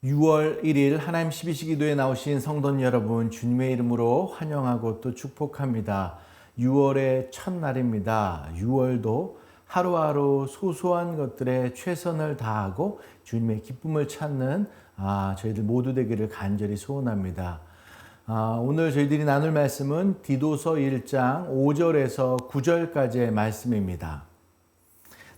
6월 1일 하나님 12시 기도에 나오신 성도 여러분, 주님의 이름으로 환영하고 또 축복합니다. 6월의 첫날입니다. 6월도 하루하루 소소한 것들에 최선을 다하고 주님의 기쁨을 찾는 저희들 모두 되기를 간절히 소원합니다. 오늘 저희들이 나눌 말씀은 디도서 1장 5절에서 9절까지의 말씀입니다.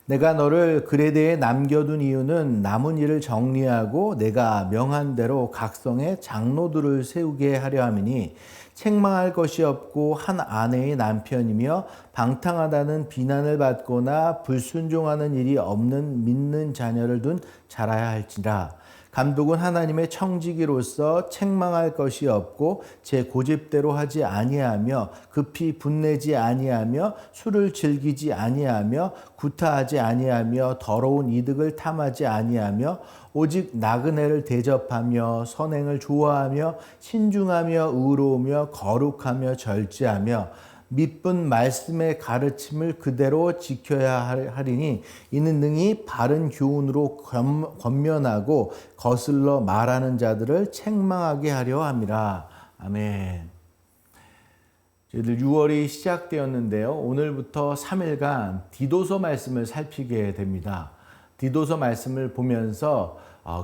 내가 너를 그레데에 남겨둔 이유는 남은 일을 정리하고 내가 명한 대로 각성의 장로들을 세우게 하려 함이니 책망할 것이 없고 한 아내의 남편이며 방탕하다는 비난을 받거나 불순종하는 일이 없는 믿는 자녀를 둔 자라야 할지라. 감독은 하나님의 청지기로서 책망할 것이 없고 제 고집대로 하지 아니하며 급히 분내지 아니하며 술을 즐기지 아니하며 구타하지 아니하며 더러운 이득을 탐하지 아니하며 오직 나그네를 대접하며 선행을 좋아하며 신중하며 의로우며 거룩하며 절제하며 믿은 말씀의 가르침을 그대로 지켜야 하리니 이는 능히 바른 교훈으로 권면하고 거슬러 말하는 자들을 책망하게 하려 함이라. 아멘. 저희들 6월이 시작되었는데요. 오늘부터 3일간 디도서 말씀을 살피게 됩니다. 디도서 말씀을 보면서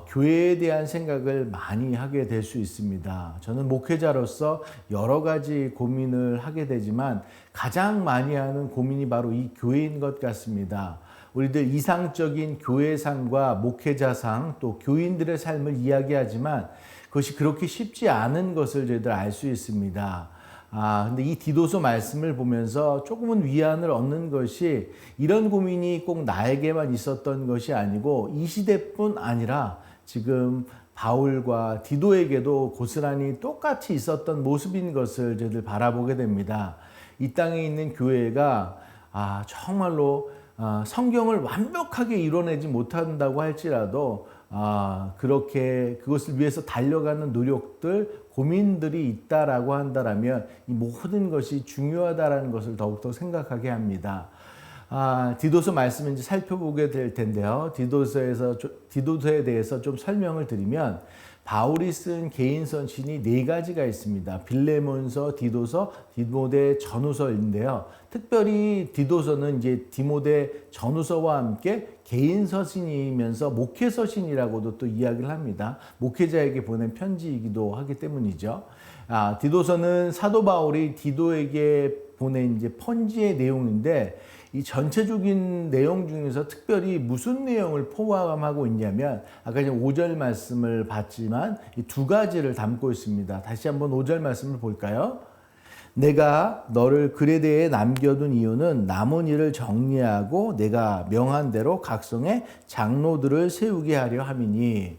교회에 대한 생각을 많이 하게 될 수 있습니다. 저는 목회자로서 여러 가지 고민을 하게 되지만 가장 많이 하는 고민이 바로 이 교회인 것 같습니다. 우리들 이상적인 교회상과 목회자상 또 교인들의 삶을 이야기하지만 그것이 그렇게 쉽지 않은 것을 저희들 알 수 있습니다. 근데 이 디도서 말씀을 보면서 조금은 위안을 얻는 것이 이런 고민이 꼭 나에게만 있었던 것이 아니고 이 시대뿐 아니라 지금 바울과 디도에게도 고스란히 똑같이 있었던 모습인 것을 저희들 바라보게 됩니다. 이 땅에 있는 교회가 정말로 성경을 완벽하게 이뤄내지 못한다고 할지라도 그렇게 그것을 위해서 달려가는 노력들, 고민들이 있다라고 한다면 이 모든 것이 중요하다라는 것을 더욱더 생각하게 합니다. 디도서 말씀을 이제 살펴보게 될 텐데요. 디도서에 대해서 좀 설명을 드리면 바울이 쓴 개인 서신이 4가지가 있습니다. 빌레몬서, 디도서, 디모데 전후서인데요. 특별히 디도서는 이제 디모데 전후서와 함께 개인 서신이면서 목회 서신이라고도 또 이야기를 합니다. 목회자에게 보낸 편지이기도 하기 때문이죠. 디도서는 사도 바울이 디도에게 보낸 이제 편지의 내용인데 이 전체적인 내용 중에서 특별히 무슨 내용을 포함하고 있냐면 아까 이제 5절 말씀을 봤지만 이 2가지를 담고 있습니다. 다시 한번 5절 말씀을 볼까요? 내가 너를 그레데에 남겨둔 이유는 남은 일을 정리하고 내가 명한 대로 각성의 장로들을 세우게 하려 함이니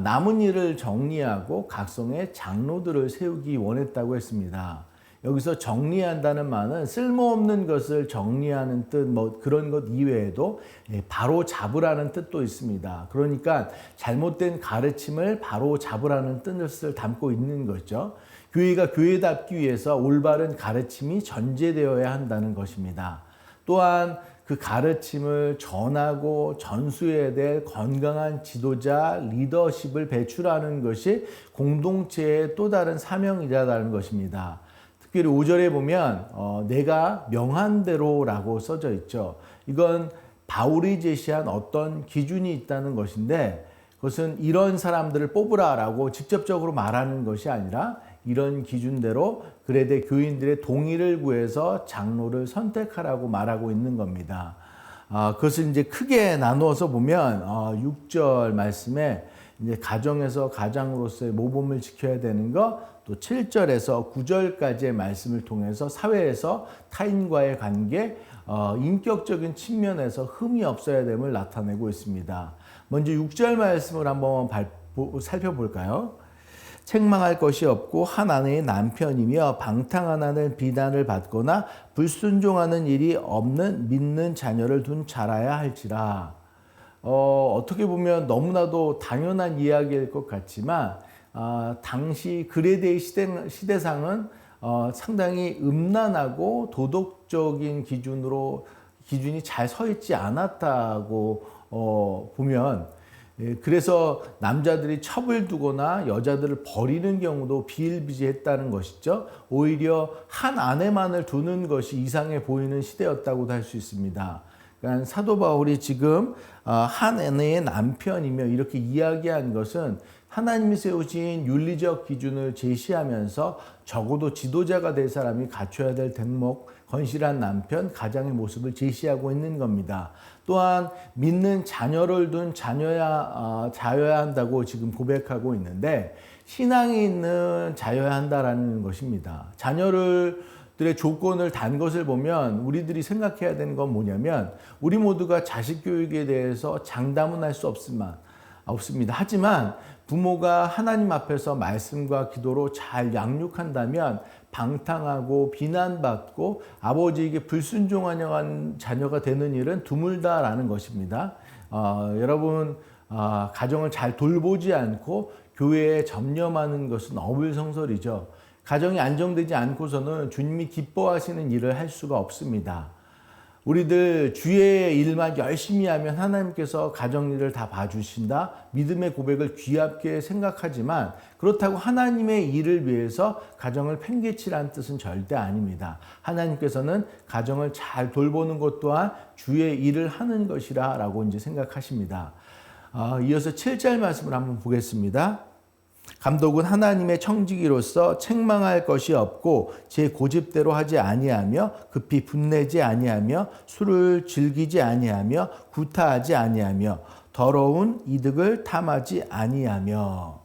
남은 일을 정리하고 각성의 장로들을 세우기 원했다고 했습니다. 여기서 정리한다는 말은 쓸모없는 것을 정리하는 뜻, 그런 것 이외에도 바로 잡으라는 뜻도 있습니다. 그러니까 잘못된 가르침을 바로 잡으라는 뜻을 담고 있는 거죠. 교회가 교회답기 위해서 올바른 가르침이 전제되어야 한다는 것입니다. 또한 그 가르침을 전하고 전수해야 될 건강한 지도자, 리더십을 배출하는 것이 공동체의 또 다른 사명이라는 것입니다. 특별히 5절에 보면 내가 명한 대로라고 써져 있죠. 이건 바울이 제시한 어떤 기준이 있다는 것인데 그것은 이런 사람들을 뽑으라라고 직접적으로 말하는 것이 아니라 이런 기준대로 그레데 교인들의 동의를 구해서 장로를 선택하라고 말하고 있는 겁니다. 그것을 이제 크게 나누어서 보면 6절 말씀에 이제 가정에서 가장으로서의 모범을 지켜야 되는 것, 또 7절에서 9절까지의 말씀을 통해서 사회에서 타인과의 관계, 인격적인 측면에서 흠이 없어야 됨을 나타내고 있습니다. 먼저 6절 말씀을 한번 살펴볼까요? 책망할 것이 없고 한 아내의 남편이며 방탕하다는 비난을 받거나 불순종하는 일이 없는 믿는 자녀를 둔 자라야 할지라. 어떻게 보면 너무나도 당연한 이야기일 것 같지만 당시 그레데의 시대상은 상당히 음란하고 도덕적인 기준이 잘 서 있지 않았다고 보면 그래서 남자들이 첩을 두거나 여자들을 버리는 경우도 비일비재했다는 것이죠. 오히려 한 아내만을 두는 것이 이상해 보이는 시대였다고도 할 수 있습니다. 그러니까 사도 바울이 지금 한 아내의 남편이며 이렇게 이야기한 것은 하나님이 세우신 윤리적 기준을 제시하면서 적어도 지도자가 될 사람이 갖춰야 될 대목, 건실한 남편, 가장의 모습을 제시하고 있는 겁니다. 또한 믿는 자녀를 둔 자여야 한다고 지금 고백하고 있는데 신앙이 있는 자여야 한다라는 것입니다. 자녀들의 조건을 단 것을 보면 우리들이 생각해야 되는 건 뭐냐면 우리 모두가 자식 교육에 대해서 장담은 할 수 없습니다. 하지만 부모가 하나님 앞에서 말씀과 기도로 잘 양육한다면 방탕하고 비난받고 아버지에게 불순종하는 자녀가 되는 일은 드물다라는 것입니다. 여러분 가정을 잘 돌보지 않고 교회에 전념하는 것은 어불성설이죠. 가정이 안정되지 않고서는 주님이 기뻐하시는 일을 할 수가 없습니다. 우리들 주의 일만 열심히 하면 하나님께서 가정 일을 다 봐주신다. 믿음의 고백을 귀하게 생각하지만 그렇다고 하나님의 일을 위해서 가정을 팽개치라는 뜻은 절대 아닙니다. 하나님께서는 가정을 잘 돌보는 것 또한 주의 일을 하는 것이라 라고 이제 생각하십니다. 이어서 7절 말씀을 한번 보겠습니다. 감독은 하나님의 청지기로서 책망할 것이 없고 제 고집대로 하지 아니하며 급히 분내지 아니하며 술을 즐기지 아니하며 구타하지 아니하며 더러운 이득을 탐하지 아니하며.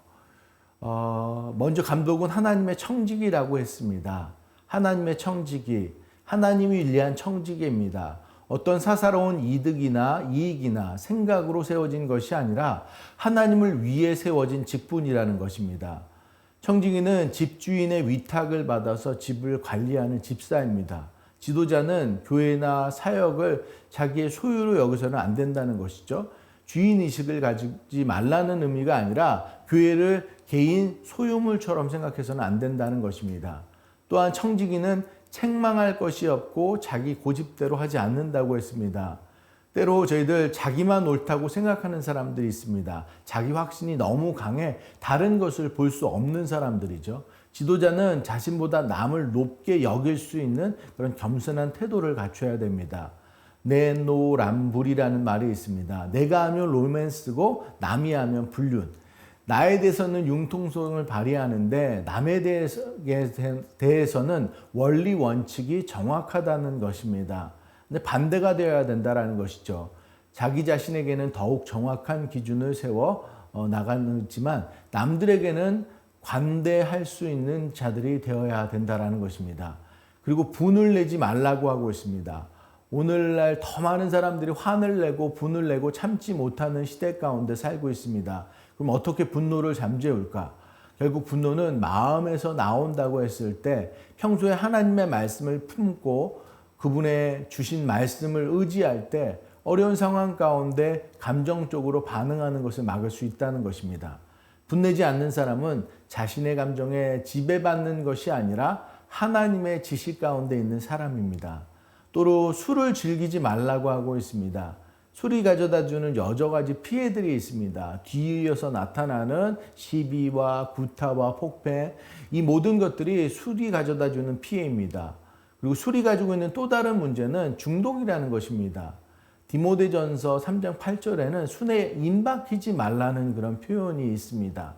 먼저 감독은 하나님의 청지기라고 했습니다. 하나님의 청지기, 하나님이 위한 청지기입니다. 어떤 사사로운 이득이나 이익이나 생각으로 세워진 것이 아니라 하나님을 위해 세워진 직분이라는 것입니다. 청지기는 집주인의 위탁을 받아서 집을 관리하는 집사입니다. 지도자는 교회나 사역을 자기의 소유로 여기서는 안 된다는 것이죠. 주인의식을 가지지 말라는 의미가 아니라 교회를 개인 소유물처럼 생각해서는 안 된다는 것입니다. 또한 청지기는 책망할 것이 없고 자기 고집대로 하지 않는다고 했습니다. 때로 저희들 자기만 옳다고 생각하는 사람들이 있습니다. 자기 확신이 너무 강해 다른 것을 볼 수 없는 사람들이죠. 지도자는 자신보다 남을 높게 여길 수 있는 그런 겸손한 태도를 갖춰야 됩니다. 내노란불이라는 말이 있습니다. 내가 하면 로맨스고 남이 하면 불륜. 나에 대해서는 융통성을 발휘하는데 남에 대해서는 원리 원칙이 정확하다는 것입니다. 근데 반대가 되어야 된다는 것이죠. 자기 자신에게는 더욱 정확한 기준을 세워 나가지만 남들에게는 관대할 수 있는 자들이 되어야 된다는 것입니다. 그리고 분을 내지 말라고 하고 있습니다. 오늘날 더 많은 사람들이 화를 내고 분을 내고 참지 못하는 시대 가운데 살고 있습니다. 그럼 어떻게 분노를 잠재울까? 결국 분노는 마음에서 나온다고 했을 때 평소에 하나님의 말씀을 품고 그분의 주신 말씀을 의지할 때 어려운 상황 가운데 감정적으로 반응하는 것을 막을 수 있다는 것입니다. 분내지 않는 사람은 자신의 감정에 지배받는 것이 아니라 하나님의 지식 가운데 있는 사람입니다. 또로 술을 즐기지 말라고 하고 있습니다. 술이 가져다주는 여러 가지 피해들이 있습니다. 뒤이어서 나타나는 시비와 구타와 폭행, 이 모든 것들이 술이 가져다주는 피해입니다. 그리고 술이 가지고 있는 또 다른 문제는 중독이라는 것입니다. 디모데전서 3장 8절에는 술에 임박히지 말라는 그런 표현이 있습니다.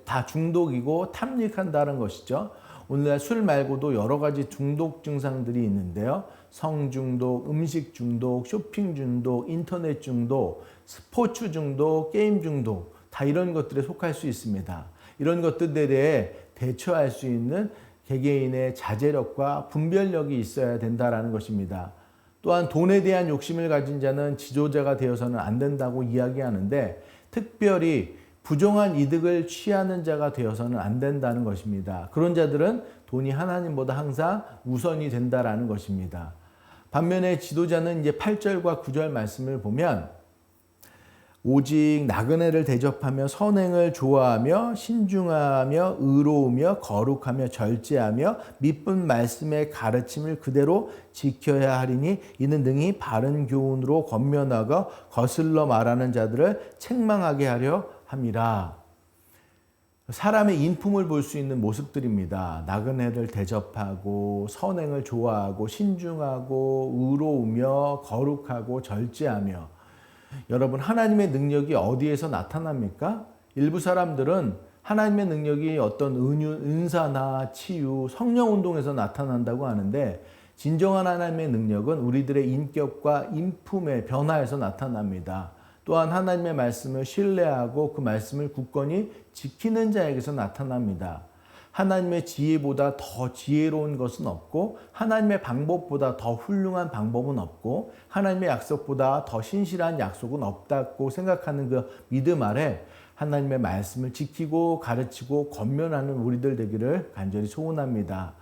다 중독이고 탐닉한다는 것이죠. 오늘날 술 말고도 여러 가지 중독 증상들이 있는데요. 성중독, 음식 중독, 쇼핑 중독, 인터넷 중독, 스포츠 중독, 게임 중독, 다 이런 것들에 속할 수 있습니다. 이런 것들에 대해 대처할 수 있는 개개인의 자제력과 분별력이 있어야 된다는 것입니다. 또한 돈에 대한 욕심을 가진 자는 지도자가 되어서는 안 된다고 이야기하는데 특별히 부정한 이득을 취하는 자가 되어서는 안 된다는 것입니다. 그런 자들은 돈이 하나님보다 항상 우선이 된다는 것입니다. 반면에 지도자는 이제 8절과 9절 말씀을 보면 오직 나그네를 대접하며 선행을 좋아하며 신중하며 의로우며 거룩하며 절제하며 믿은 말씀의 가르침을 그대로 지켜야 하리니 이는 능히 바른 교훈으로 권면하고 거슬러 말하는 자들을 책망하게 하려 함이라. 사람의 인품을 볼 수 있는 모습들입니다. 나그네를 대접하고 선행을 좋아하고 신중하고 의로우며 거룩하고 절제하며. 여러분, 하나님의 능력이 어디에서 나타납니까? 일부 사람들은 하나님의 능력이 어떤 은사나 치유, 성령 운동에서 나타난다고 하는데 진정한 하나님의 능력은 우리들의 인격과 인품의 변화에서 나타납니다. 또한 하나님의 말씀을 신뢰하고 그 말씀을 굳건히 지키는 자에게서 나타납니다. 하나님의 지혜보다 더 지혜로운 것은 없고 하나님의 방법보다 더 훌륭한 방법은 없고 하나님의 약속보다 더 신실한 약속은 없다고 생각하는 그 믿음 아래 하나님의 말씀을 지키고 가르치고 권면하는 우리들 되기를 간절히 소원합니다.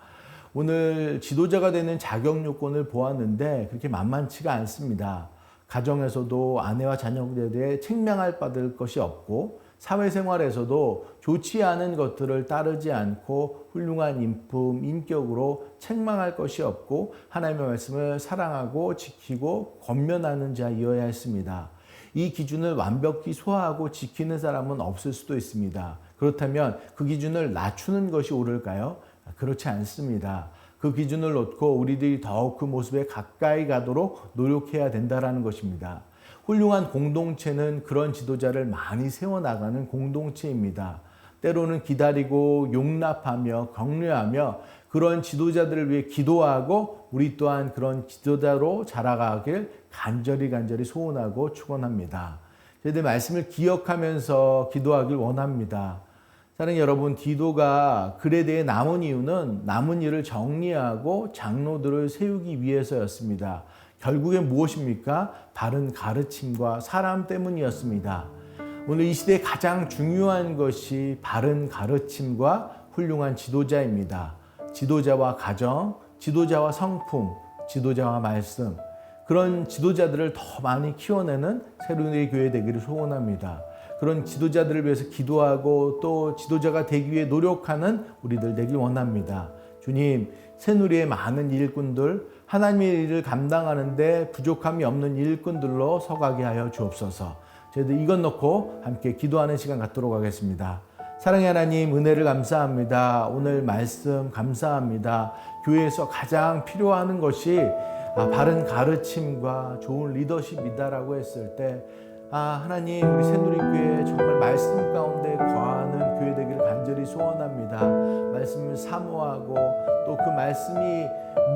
오늘 지도자가 되는 자격 요건을 보았는데 그렇게 만만치가 않습니다. 가정에서도 아내와 자녀들에 대해 책망할 받을 것이 없고 사회생활에서도 좋지 않은 것들을 따르지 않고 훌륭한 인품, 인격으로 책망할 것이 없고 하나님의 말씀을 사랑하고 지키고 권면하는 자이어야 했습니다. 이 기준을 완벽히 소화하고 지키는 사람은 없을 수도 있습니다. 그렇다면 그 기준을 낮추는 것이 옳을까요? 그렇지 않습니다. 그 기준을 놓고 우리들이 더욱 그 모습에 가까이 가도록 노력해야 된다는 것입니다. 훌륭한 공동체는 그런 지도자를 많이 세워나가는 공동체입니다. 때로는 기다리고 용납하며 격려하며 그런 지도자들을 위해 기도하고 우리 또한 그런 지도자로 자라가길 간절히 소원하고 축원합니다. 저희들 말씀을 기억하면서 기도하길 원합니다. 사랑하는 여러분, 디도가 글에 대해 남은 이유는 남은 일을 정리하고 장로들을 세우기 위해서였습니다. 결국엔 무엇입니까? 바른 가르침과 사람 때문이었습니다. 오늘 이 시대에 가장 중요한 것이 바른 가르침과 훌륭한 지도자입니다. 지도자와 가정, 지도자와 성품, 지도자와 말씀, 그런 지도자들을 더 많이 키워내는 새로운 교회 되기를 소원합니다. 그런 지도자들을 위해서 기도하고 또 지도자가 되기 위해 노력하는 우리들 되길 원합니다. 주님, 새누리의 많은 일꾼들, 하나님의 일을 감당하는데 부족함이 없는 일꾼들로 서가게 하여 주옵소서. 저희들 이것 놓고 함께 기도하는 시간 갖도록 하겠습니다. 사랑의 하나님, 은혜를 감사합니다. 오늘 말씀 감사합니다. 교회에서 가장 필요한 것이 바른 가르침과 좋은 리더십이다라고 했을 때 하나님, 우리 새누리교회 정말 말씀 가운데 거하는 교회 되기를 간절히 소원합니다. 말씀을 사모하고 또 그 말씀이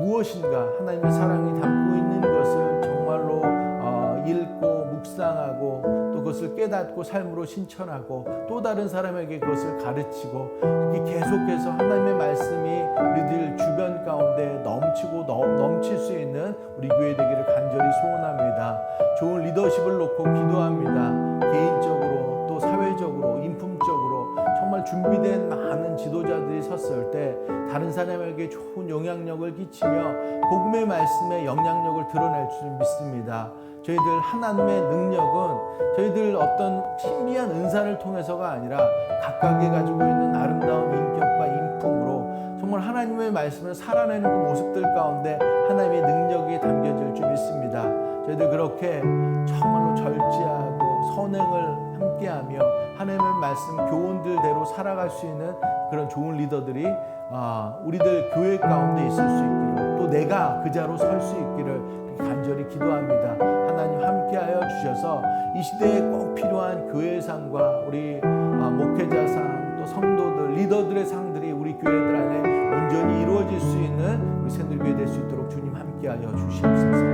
무엇인가 하나님의 사랑이 담고 있는 것을 정말로 읽고 묵상하고 또 그것을 깨닫고 삶으로 실천하고 또 다른 사람에게 그것을 가르치고 그렇게 계속해서 하나님의 말씀이 우리들 주변 가운데 넘치고 넘칠 수 있는 우리 교회 되기를 간절히 소원합니다. 좋은 리더십을 놓고 기도합니다. 개인적으로 또 사회적으로 인품적으로 정말 준비된 많은 지도자들이 섰을 때 다른 사람에게 좋은 영향력을 끼치며 복음의 말씀에 영향력을 드러낼 줄 믿습니다. 저희들 하나님의 능력은 저희들 어떤 신비한 은사를 통해서가 아니라 각각이 가지고 있는 아름다운 인격과 인품으로 정말 하나님의 말씀을 살아내는 그 모습들 가운데 하나님의 능력이 담겨질 줄 믿습니다. 저희들 그렇게 정말로 절제하고 선행을 함께하며 하나님의 말씀 교훈들대로 살아갈 수 있는 그런 좋은 리더들이 우리들 교회 가운데 있을 수 있기를 또 내가 그 자로 설 수 있기를 간절히 기도합니다. 하나님 함께하여 주셔서 이 시대에 꼭 필요한 교회상과 우리 목회자상 또 성도들 리더들의 상들이 우리 교회들 안에 온전히 이루어질 수 있는 우리 새누리교회 될 수 있도록 주님 함께하여 주시옵소서.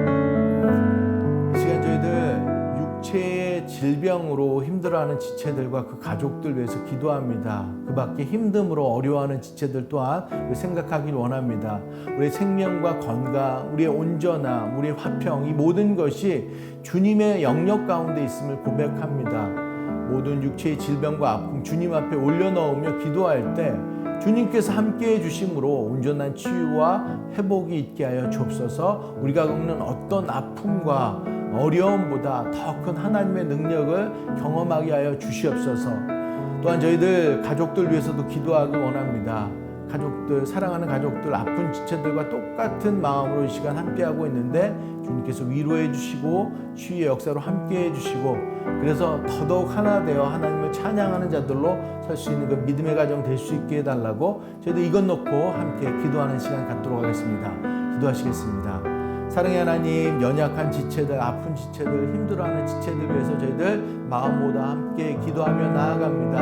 이 시간 저희들 육체의 질병으로 힘들어하는 지체들과 그 가족들 위해서 기도합니다. 그 밖에 힘듦으로 어려워하는 지체들 또한 우리 생각하길 원합니다. 우리의 생명과 건강, 우리의 온전함, 우리의 화평, 이 모든 것이 주님의 영역 가운데 있음을 고백합니다. 모든 육체의 질병과 아픔 주님 앞에 올려놓으며 기도할 때 주님께서 함께해 주심으로 온전한 치유와 회복이 있게 하여 주옵소서. 우리가 겪는 어떤 아픔과 어려움보다 더 큰 하나님의 능력을 경험하게 하여 주시옵소서. 또한 저희들 가족들 위해서도 기도하기 원합니다. 가족들, 사랑하는 가족들, 아픈 지체들과 똑같은 마음으로 이 시간 함께하고 있는데 주님께서 위로해 주시고 치유의 역사로 함께해 주시고, 그래서 더더욱 하나 되어 하나님을 찬양하는 자들로 설 수 있는 그 믿음의 가정 될 수 있게 해달라고 저희들 이것 놓고 함께 기도하는 시간 갖도록 하겠습니다. 기도하시겠습니다. 사랑의 하나님, 연약한 지체들, 아픈 지체들, 힘들어하는 지체들 위해서 저희들 마음보다 함께 기도하며 나아갑니다.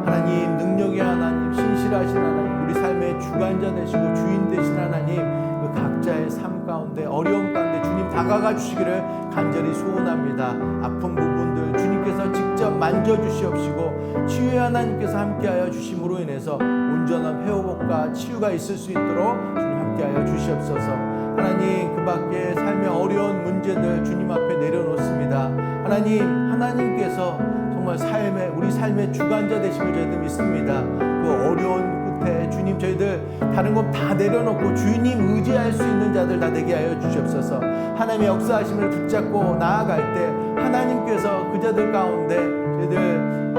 하나님, 능력의 하나님, 신실하신 하나님, 우리 삶의 주관자 되시고 주인 되신 하나님, 그 각자의 삶 가운데, 어려움 가운데 주님 다가가 주시기를 간절히 소원합니다. 아픈 부분들 주님께서 직접 만져주시옵시고 치유의 하나님께서 함께하여 주심으로 인해서 온전한 회복과 치유가 있을 수 있도록 주님 함께하여 주시옵소서. 하나님, 그 밖에 삶의 어려운 문제들 주님 앞에 내려놓습니다. 하나님께서 정말 우리 삶의 주관자 되심을 저희들 믿습니다. 그 어려운 끝에 주님, 저희들 다른 것 다 내려놓고 주님 의지할 수 있는 자들 다 되게 하여 주시옵소서. 하나님의 역사하심을 붙잡고 나아갈 때 하나님께서 그 자들 가운데 저희들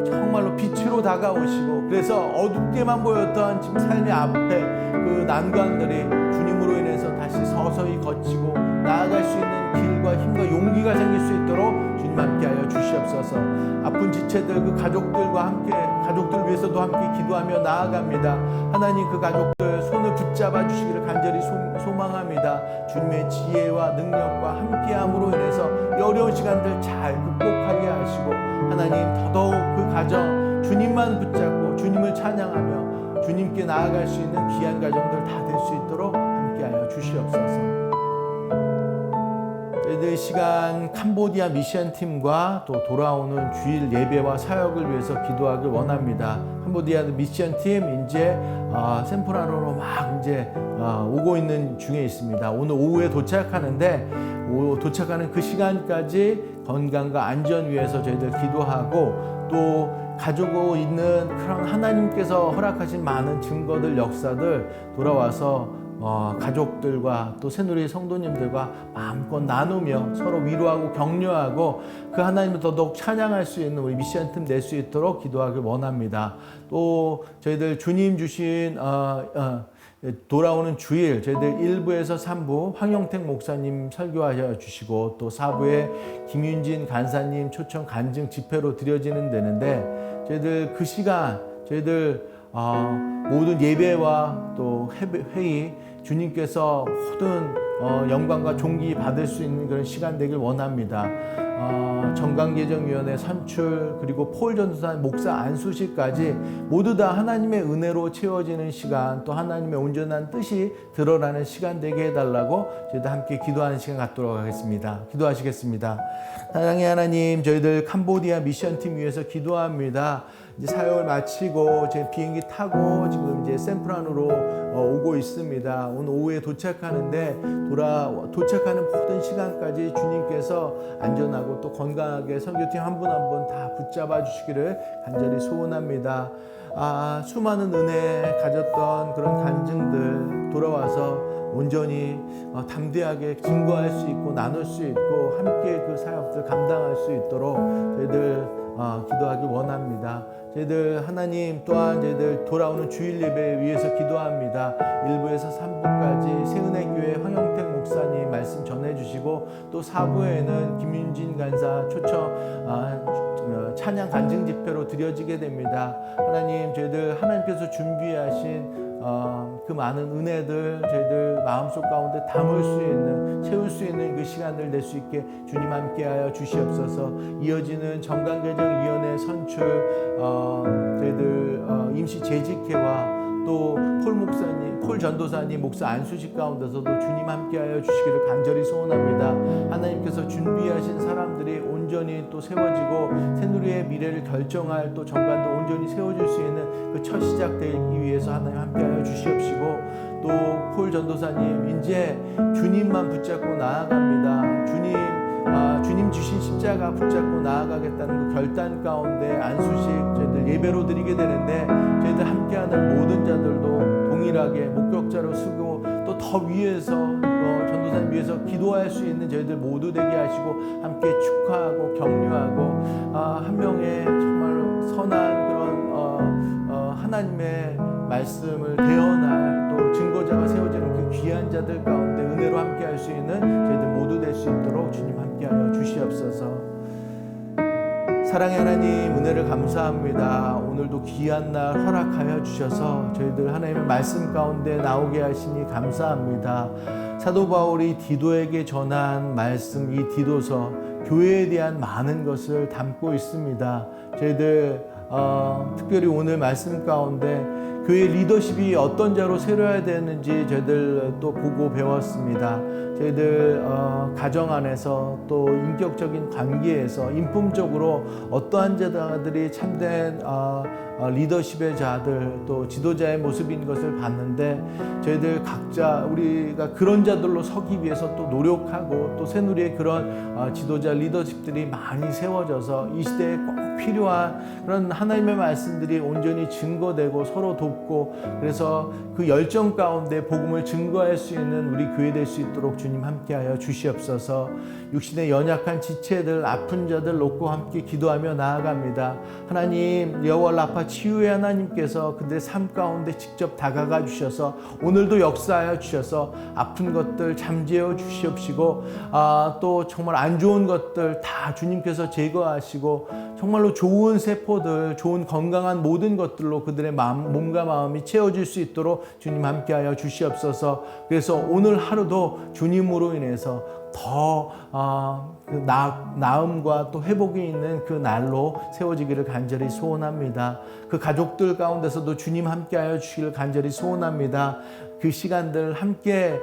정말로 빛으로 다가오시고, 그래서 어둡게만 보였던 지금 삶의 앞에 그 난관들이 주님으로 인해서 다시 서서히 거치고 나아갈 수 있는 길과 힘과 용기가 생길 수 있도록 주님 함께하여 주시옵소서. 아픈 지체들, 그 가족들과 함께, 가족들 위해서도 함께 기도하며 나아갑니다. 하나님, 그 가족들 손을 붙잡아 주시기를 간절히 소망합니다. 주님의 지혜와 능력과 함께함으로 인해서 이 어려운 시간들 잘 극복하게 하시고, 하나님 더더욱 그 가정 주님만 붙잡고 주님을 찬양하며 주님께 나아갈 수 있는 귀한 가정들 다 될 수 있도록 함께하여 주시옵소서. 저희들 시간 캄보디아 미션팀과 또 돌아오는 주일 예배와 사역을 위해서 기도하길 원합니다. 캄보디아 미션팀 이제 샌프란으로 막 이제 오고 있는 중에 있습니다. 오늘 오후에 도착하는데 도착하는 그 시간까지 건강과 안전 위해서 저희들 기도하고, 또 가지고 있는 그런 하나님께서 허락하신 많은 증거들, 역사들 돌아와서 가족들과 또 새누리 성도님들과 마음껏 나누며 서로 위로하고 격려하고 그 하나님을 더더욱 찬양할 수 있는 우리 미션팀 될 수 있도록 기도하길 원합니다. 또 저희들 주님 주신 돌아오는 주일 저희들 1부에서 3부 황영택 목사님 설교하여 주시고, 또 4부에 김윤진 간사님 초청 간증 집회로 드려지는 데는데, 저희들 그 시간 저희들 모든 예배와 또 회의 주님께서 모든 영광과 존귀 받을 수 있는 그런 시간 되길 원합니다. 정강개정위원회 선출, 그리고 폴 전도사 목사 안수식까지 모두 다 하나님의 은혜로 채워지는 시간, 또 하나님의 온전한 뜻이 드러나는 시간 되게 해달라고 저희들 함께 기도하는 시간 갖도록 하겠습니다. 기도하시겠습니다. 사랑의 하나님, 저희들 캄보디아 미션팀 위해서 기도합니다. 이제 사역을 마치고 제 비행기 타고 지금 이제 샌프란으로 오고 있습니다. 오늘 오후에 도착하는데 도착하는 모든 시간까지 주님께서 안전하고 또 건강하게 선교팀 한 분 한 분 다 붙잡아 주시기를 간절히 소원합니다. 수많은 은혜 가졌던 그런 간증들 돌아와서 온전히 담대하게 증거할 수 있고 나눌 수 있고 함께 그 사역들 감당할 수 있도록 저희들 기도하기 원합니다. 저희들 하나님, 또한 저희들 돌아오는 주일 예배 위해서 기도합니다. 1부에서 3부까지 새은혜교회 황영택 목사님 말씀 전해주시고, 또 4부에는 김윤진 간사 초청 찬양 간증 집회로 드려지게 됩니다. 하나님, 저희들 하나님께서 준비하신 그 많은 은혜들 저희들 마음속 가운데 담을 수 있는, 채울 수 있는 그 시간들 낼 수 있게 주님 함께하여 주시옵소서. 이어지는 정강개정위원회 선출, 저희들 임시 재직회와 또 폴 전도사님 목사 안수식 가운데서도 주님 함께하여 주시기를 간절히 소원합니다. 하나님께서 준비하신 사람들이 온전히 또 세워지고 새누리의 미래를 결정할 또 정관도 온전히 세워질 수 있는 그 첫 시작 되기 위해서 하나님 함께하여 주시옵시고, 또 폴 전도사님 이제 주님만 붙잡고 나아갑니다. 주님 주신 십자가 붙잡고 나아가겠다는 그 결단 가운데 안수식 저희들 예배로 드리게 되는데, 저희들 함께하는 모든 자들도 동일하게 목격자로 쓰고 또 더 위에서 전도사 하나님 위해서 기도할 수 있는 저희들 모두 되게 하시고 함께 축하하고 격려하고 한 명의 정말 선한 그런 하나님의 말씀을 대언할 또 증거자가 세워지는 그 귀한 자들 가운데 은혜로 함께 할 수 있는 저희들 모두 될 수 있도록 주님 함께하여 주시옵소서. 사랑의 하나님, 은혜를 감사합니다. 오늘도 귀한 날 허락하여 주셔서 저희들 하나님의 말씀 가운데 나오게 하시니 감사합니다. 사도 바울이 디도에게 전한 말씀, 이 디도서 교회에 대한 많은 것을 담고 있습니다. 저희들 특별히 오늘 말씀 가운데 교회 리더십이 어떤 자로 세워야 되는지 저희들 또 보고 배웠습니다. 저희들 가정 안에서 또 인격적인 관계에서 인품적으로 어떠한 자들이 참된 리더십의 자들 또 지도자의 모습인 것을 봤는데 저희들 각자 우리가 그런 자들로 서기 위해서 또 노력하고 또 새누리의 그런 지도자 리더십들이 많이 세워져서 이 시대에 꼭 필요한 그런 하나님의 말씀들이 온전히 증거되고 서로 돕고 그래서 그 열정 가운데 복음을 증거할 수 있는 우리 교회 될 수 있도록 주님 함께하여 주시옵소서. 육신의 연약한 지체들 아픈 자들 놓고 함께 기도하며 나아갑니다. 하나님 여호와 라파 치유의 하나님께서 그들의 삶 가운데 직접 다가가 주셔서 오늘도 역사하여 주셔서 아픈 것들 잠재워 주시옵시고 또 정말 안 좋은 것들 다 주님께서 제거하시고 정말로 좋은 세포들 좋은 건강한 모든 것들로 그들의 몸과 마음이 채워질 수 있도록 주님 함께하여 주시옵소서. 그래서 오늘 하루도 주님으로 인해서 더 나음과 또 회복이 있는 그 날로 세워지기를 간절히 소원합니다. 그 가족들 가운데서도 주님 함께하여 주시기를 간절히 소원합니다. 그 시간들 함께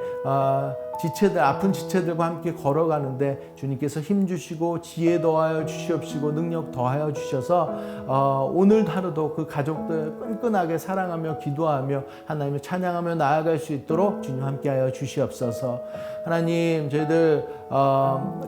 지체들 아픈 지체들과 함께 걸어가는데 주님께서 힘 주시고 지혜 더하여 주시옵시고 능력 더하여 주셔서 오늘 하루도 그 가족들 끈끈하게 사랑하며 기도하며 하나님을 찬양하며 나아갈 수 있도록 주님 함께하여 주시옵소서. 하나님 저희들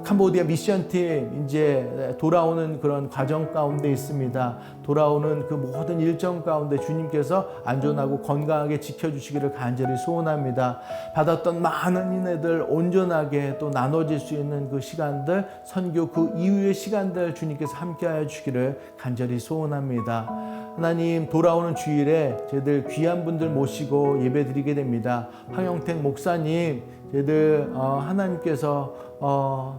캄보디아 미션팀 이제 돌아오는 그런 과정 가운데 있습니다. 돌아오는 그 모든 일정 가운데 주님께서 안전하고 건강하게 지켜주시기를 간절히 소원합니다. 받았던 많은 인애들 온전하게 또 나눠질 수 있는 그 시간들 선교 그 이후의 시간들 주님께서 함께하여 주기를 간절히 소원합니다. 하나님 돌아오는 주일에 저희들 귀한 분들 모시고 예배 드리게 됩니다. 황영택 목사님 저희들 하나님께서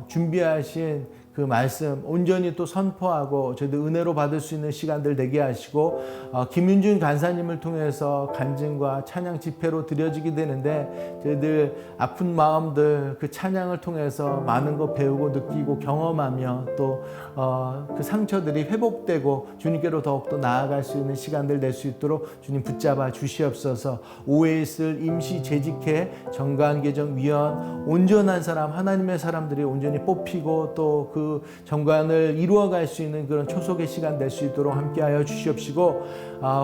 준비하신 그 말씀 온전히 또 선포하고 저희들 은혜로 받을 수 있는 시간들 되게 하시고 김윤준 간사님을 통해서 간증과 찬양 집회로 드려지게 되는데 저희들 아픈 마음들 그 찬양을 통해서 많은 거 배우고 느끼고 경험하며 또 그 상처들이 회복되고 주님께로 더욱더 나아갈 수 있는 시간들 될 수 있도록 주님 붙잡아 주시옵소서. 오해에 있을 임시 재직회 정관개정위원 온전한 사람 하나님의 사람들이 온전히 뽑히고 또 그 정관을 이루어갈 수 있는 그런 초속의 시간 될 수 있도록 함께하여 주시옵시고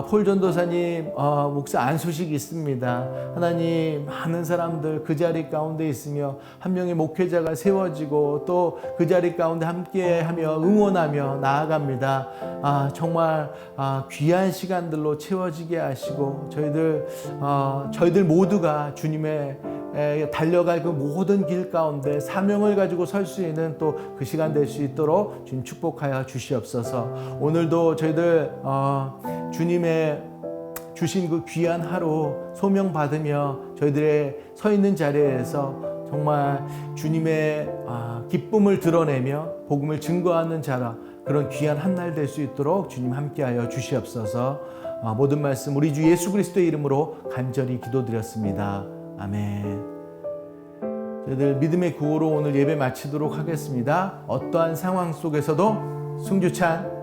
폴 전도사님 목사 안수식이 있습니다. 하나님 많은 사람들 그 자리 가운데 있으며 한 명의 목회자가 세워지고 또 그 자리 가운데 함께하며 응원하며 나아갑니다. 정말 귀한 시간들로 채워지게 하시고 저희들 모두가 주님의 달려갈 그 모든 길 가운데 사명을 가지고 설 수 있는 또 그 시간 될 수 있도록 주님 축복하여 주시옵소서. 오늘도 저희들 주님의 주신 그 귀한 하루 소명 받으며 저희들의 서 있는 자리에서 정말 주님의 기쁨을 드러내며 복음을 증거하는 자라 그런 귀한 한 날 될 수 있도록 주님 함께하여 주시옵소서. 모든 말씀 우리 주 예수 그리스도의 이름으로 간절히 기도드렸습니다. 아멘. 저희들 믿음의 구호로 오늘 예배 마치도록 하겠습니다. 어떠한 상황 속에서도 승주찬